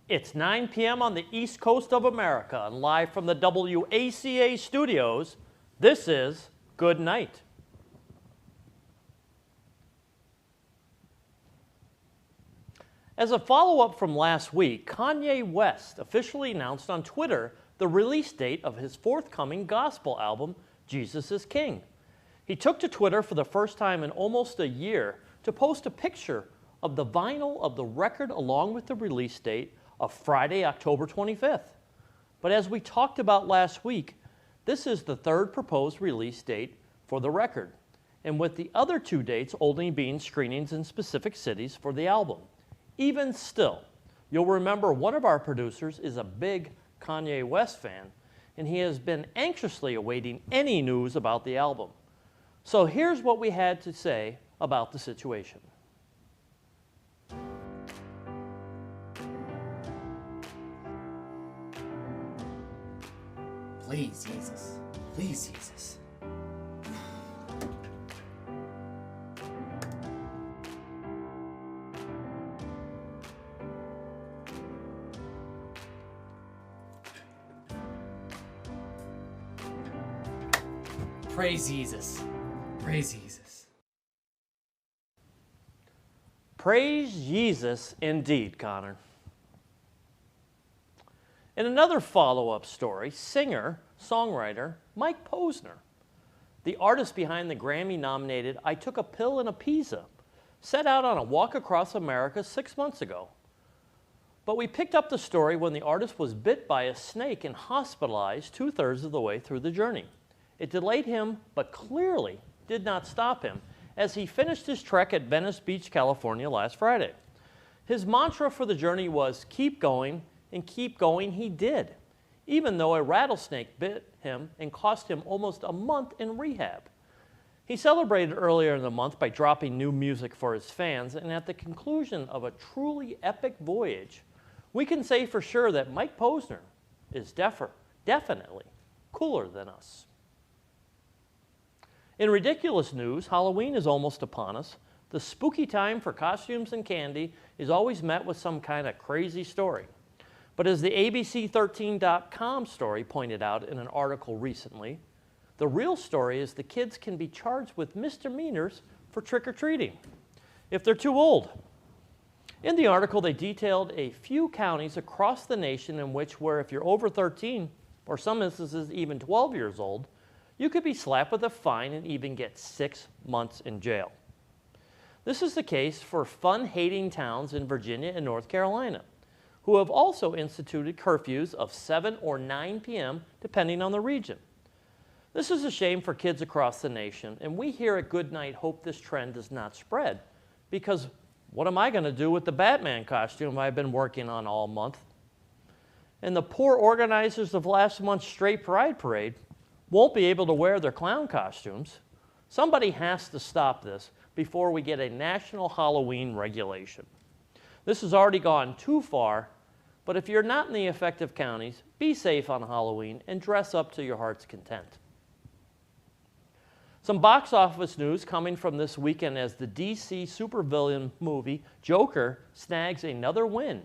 It's 9 p.m. on the East Coast of America, and live from the WACA studios, this is Good Night. As a follow-up from last week, Kanye West officially announced on Twitter the release date of his forthcoming gospel album, Jesus is King. He took to Twitter for the first time in almost a year to post a picture of the vinyl of the record along with the release date of Friday, October 25th. But as we talked about last week, this is the third proposed release date for the record, and with the other two dates only being screenings in specific cities for the album. Even still, you'll remember one of our producers is a big Kanye West fan, and he has been anxiously awaiting any news about the album. So here's what we had to say about the situation. Please, Jesus. Please, Jesus. Praise Jesus. Praise Jesus. Praise Jesus indeed, Connor. In another follow-up story, singer, songwriter Mike Posner, the artist behind the Grammy-nominated I Took a Pill in Ibiza, set out on a walk across America 6 months ago. But we picked up the story when the artist was bit by a snake and hospitalized 2/3 of the way through the journey. It delayed him, but clearly did not stop him, as he finished his trek at Venice Beach, California last Friday. His mantra for the journey was, keep going, and keep going he did, even though a rattlesnake bit him and cost him almost a month in rehab. He celebrated earlier in the month by dropping new music for his fans, and at the conclusion of a truly epic voyage, we can say for sure that Mike Posner is definitely cooler than us. In ridiculous news, Halloween is almost upon us. The spooky time for costumes and candy is always met with some kind of crazy story. But as the ABC13.com story pointed out in an article recently, the real story is the kids can be charged with misdemeanors for trick-or-treating if they're too old. In the article, they detailed a few counties across the nation in which where if you're over 13, or some instances even 12 years old, you could be slapped with a fine and even get 6 months in jail. This is the case for fun-hating towns in Virginia and North Carolina, who have also instituted curfews of 7 or 9 p.m., depending on the region. This is a shame for kids across the nation, and we here at Good Night hope this trend does not spread, because what am I going to do with the Batman costume I've been working on all month? And the poor organizers of last month's Straight Pride Parade won't be able to wear their clown costumes. Somebody has to stop this before we get a national Halloween regulation. This has already gone too far, but if you're not in the affected counties, be safe on Halloween and dress up to your heart's content. Some box office news coming from this weekend as the DC supervillain movie Joker snags another win,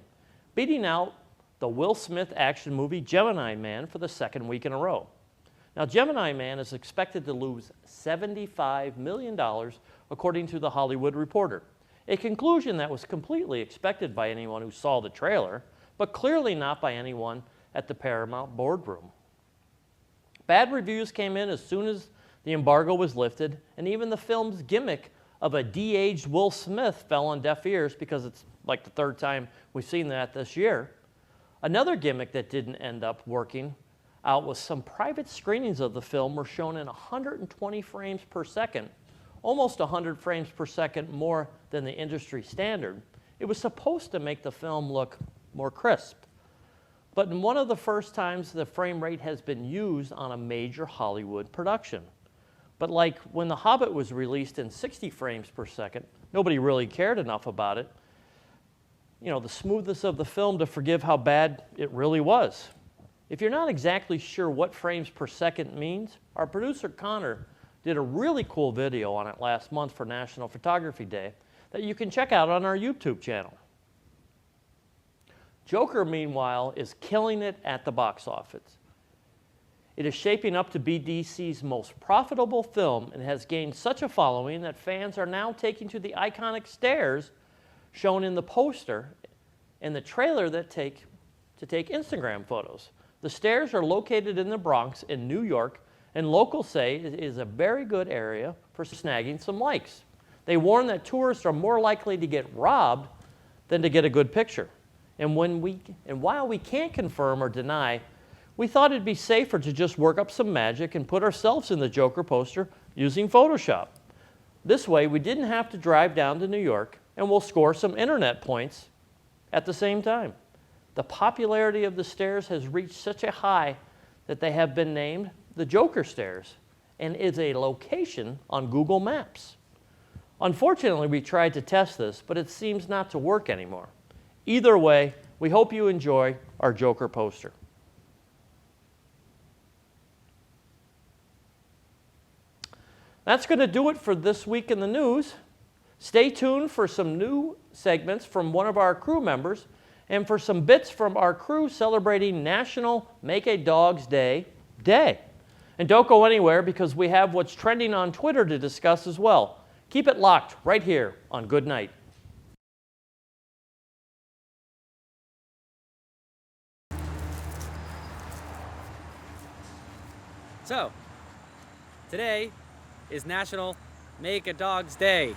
beating out the Will Smith action movie Gemini Man for the second week in a row. Now, Gemini Man is expected to lose $75 million, according to The Hollywood Reporter, a conclusion that was completely expected by anyone who saw the trailer, but clearly not by anyone at the Paramount boardroom. Bad reviews came in as soon as the embargo was lifted, and even the film's gimmick of a de-aged Will Smith fell on deaf ears because it's like the third time we've seen that this year. Another gimmick that didn't end up working out was some private screenings of the film were shown in 120 frames per second, almost 100 frames per second more than the industry standard. It was supposed to make the film look more crisp. But in one of the first times the frame rate has been used on a major Hollywood production. But like when The Hobbit was released in 60 frames per second, nobody really cared enough about it. You know, the smoothness of the film to forgive how bad it really was. If you're not exactly sure what frames per second means, our producer Connor did a really cool video on it last month for National Photography Day that you can check out on our YouTube channel. Joker, meanwhile, is killing it at the box office. It is shaping up to be DC's most profitable film and has gained such a following that fans are now taking to the iconic stairs shown in the poster and the trailer to take Instagram photos. The stairs are located in the Bronx in New York, and locals say it is a very good area for snagging some likes. They warn that tourists are more likely to get robbed than to get a good picture. And while we can't confirm or deny, we thought it'd be safer to just work up some magic and put ourselves in the Joker poster using Photoshop. This way, we didn't have to drive down to New York, and we'll score some internet points at the same time. The popularity of the stairs has reached such a high that they have been named the Joker Stairs and is a location on Google Maps. Unfortunately, we tried to test this, but it seems not to work anymore. Either way, we hope you enjoy our Joker poster. That's going to do it for this week in the news. Stay tuned for some new segments from one of our crew members and for some bits from our crew celebrating National Make a Dog's Day. And don't go anywhere because we have what's trending on Twitter to discuss as well. Keep it locked right here on Good Night. So, today is National Make a Dog's Day.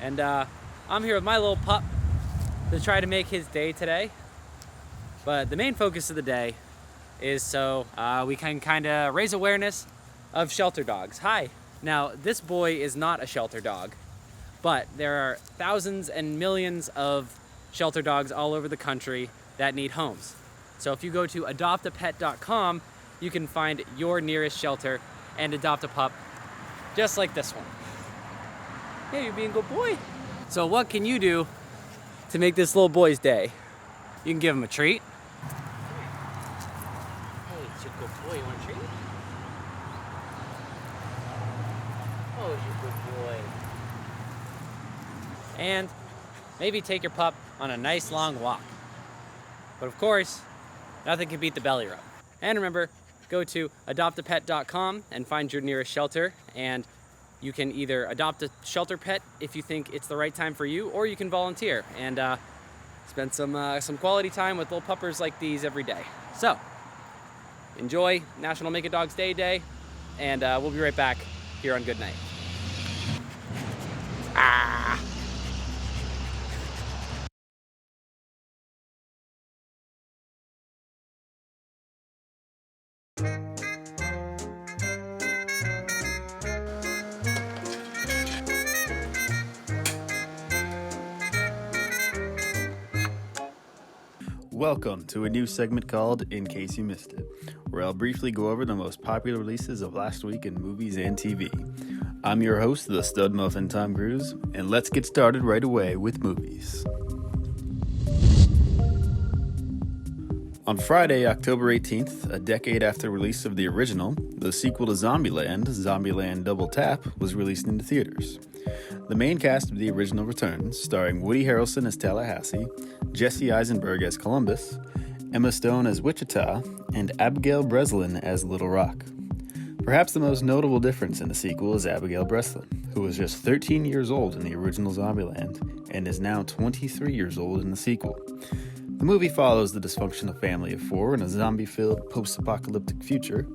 And I'm here with my little pup to try to make his day today. But the main focus of the day is so we can kind of raise awareness of shelter dogs. Hi. Now, this boy is not a shelter dog, but there are thousands and millions of shelter dogs all over the country that need homes. So if you go to adoptapet.com, you can find your nearest shelter and adopt a pup just like this one. Hey, you're being a good boy. So what can you do to make this little boy's day? You can give him a treat. Hey, it's a good boy. You want a treat? Oh, it's a good boy. And maybe take your pup on a nice long walk. But of course, nothing can beat the belly rub. And remember, go to adoptapet.com and find your nearest shelter, and you can either adopt a shelter pet if you think it's the right time for you, or you can volunteer and spend some quality time with little puppers like these every day. So, enjoy National Make a Dog's Day, and we'll be right back here on Good Night. Welcome to a new segment called In Case You Missed It, where I'll briefly go over the most popular releases of last week in movies and TV. I'm your host, the Stud Muffin Tom Cruise, and let's get started right away with movies. On Friday, October 18th, a decade after release of the original, the sequel to Zombieland, Zombieland Double Tap, was released into theaters. The main cast of the original returns, starring Woody Harrelson as Tallahassee, Jesse Eisenberg as Columbus, Emma Stone as Wichita, and Abigail Breslin as Little Rock. Perhaps the most notable difference in the sequel is Abigail Breslin, who was just 13 years old in the original Zombieland and is now 23 years old in the sequel. The movie follows the dysfunctional family of four in a zombie-filled post-apocalyptic future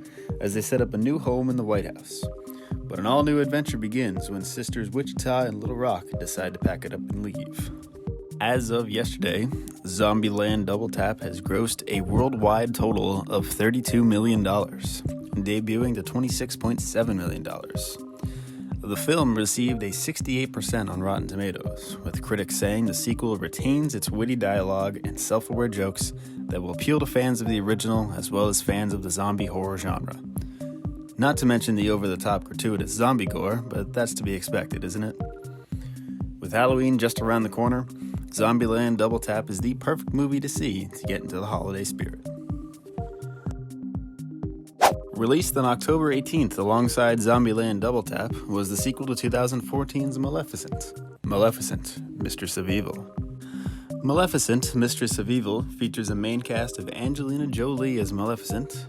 as they set up a new home in the White House. But an all-new adventure begins when sisters Wichita and Little Rock decide to pack it up and leave. As of yesterday, Zombieland Double Tap has grossed a worldwide total of $32 million, debuting to $26.7 million. The film received a 68% on Rotten Tomatoes, with critics saying the sequel retains its witty dialogue and self-aware jokes that will appeal to fans of the original as well as fans of the zombie horror genre. Not to mention the over-the-top gratuitous zombie gore, but that's to be expected, isn't it? With Halloween just around the corner, Zombieland Double Tap is the perfect movie to see to get into the holiday spirit. Released on October 18th alongside Zombieland Double Tap was the sequel to 2014's Maleficent, Mistress of Evil. Maleficent, Mistress of Evil features a main cast of Angelina Jolie as Maleficent,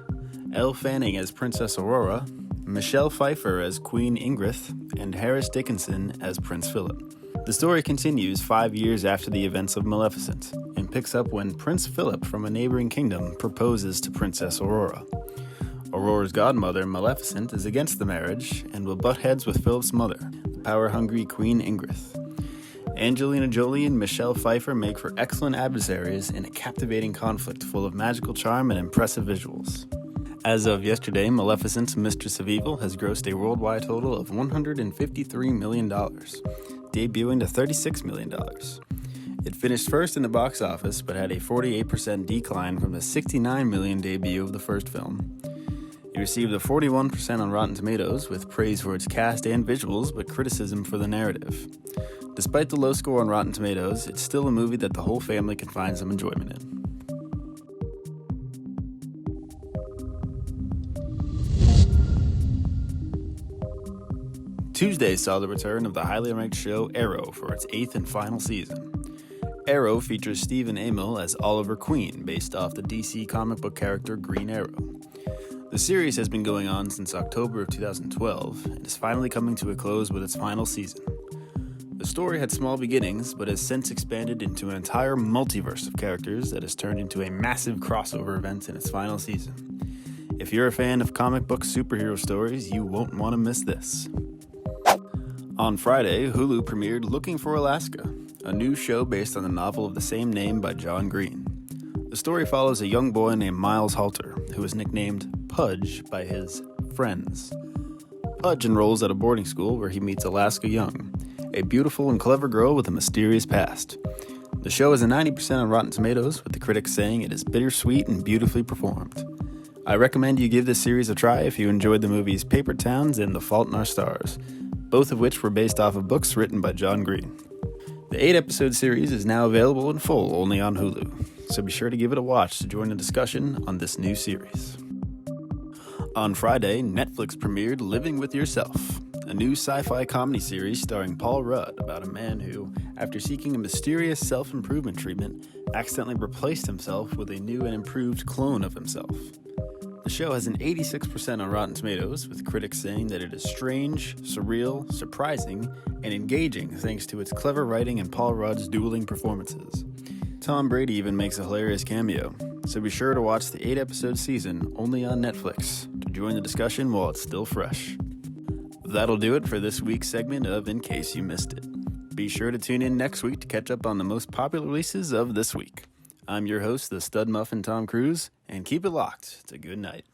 Elle Fanning as Princess Aurora, Michelle Pfeiffer as Queen Ingrid, and Harris Dickinson as Prince Philip. The story continues 5 years after the events of Maleficent, and picks up when Prince Philip from a neighboring kingdom proposes to Princess Aurora. Aurora's godmother, Maleficent, is against the marriage and will butt heads with Philip's mother, the power-hungry Queen Ingrid. Angelina Jolie and Michelle Pfeiffer make for excellent adversaries in a captivating conflict full of magical charm and impressive visuals. As of yesterday, Maleficent, Mistress of Evil has grossed a worldwide total of $153 million, debuting to $36 million. It finished first in the box office, but had a 48% decline from the $69 million debut of the first film. It received a 41% on Rotten Tomatoes, with praise for its cast and visuals, but criticism for the narrative. Despite the low score on Rotten Tomatoes, it's still a movie that the whole family can find some enjoyment in. Tuesday saw the return of the highly ranked show Arrow for its 8th and final season. Arrow features Stephen Amell as Oliver Queen, based off the DC comic book character Green Arrow. The series has been going on since October of 2012 and is finally coming to a close with its final season. The story had small beginnings, but has since expanded into an entire multiverse of characters that has turned into a massive crossover event in its final season. If you're a fan of comic book superhero stories, you won't want to miss this. On Friday, Hulu premiered Looking for Alaska, a new show based on the novel of the same name by John Green. The story follows a young boy named Miles Halter, who is nicknamed Pudge by his friends. Pudge enrolls at a boarding school where he meets Alaska Young, a beautiful and clever girl with a mysterious past. The show is a 90% on Rotten Tomatoes, with the critics saying it is bittersweet and beautifully performed. I recommend you give this series a try if you enjoyed the movies Paper Towns and The Fault in Our Stars, both of which were based off of books written by John Green. The 8-episode series is now available in full only on Hulu, so be sure to give it a watch to join the discussion on this new series. On Friday, Netflix premiered Living with Yourself, a new sci-fi comedy series starring Paul Rudd about a man who, after seeking a mysterious self-improvement treatment, accidentally replaced himself with a new and improved clone of himself. The show has an 86% on Rotten Tomatoes, with critics saying that it is strange, surreal, surprising, and engaging thanks to its clever writing and Paul Rudd's dueling performances. Tom Brady even makes a hilarious cameo, so be sure to watch the 8-episode season only on Netflix to join the discussion while it's still fresh. That'll do it for this week's segment of In Case You Missed It. Be sure to tune in next week to catch up on the most popular releases of this week. I'm your host, the Stud Muffin Tom Cruise, and keep it locked to Good Night.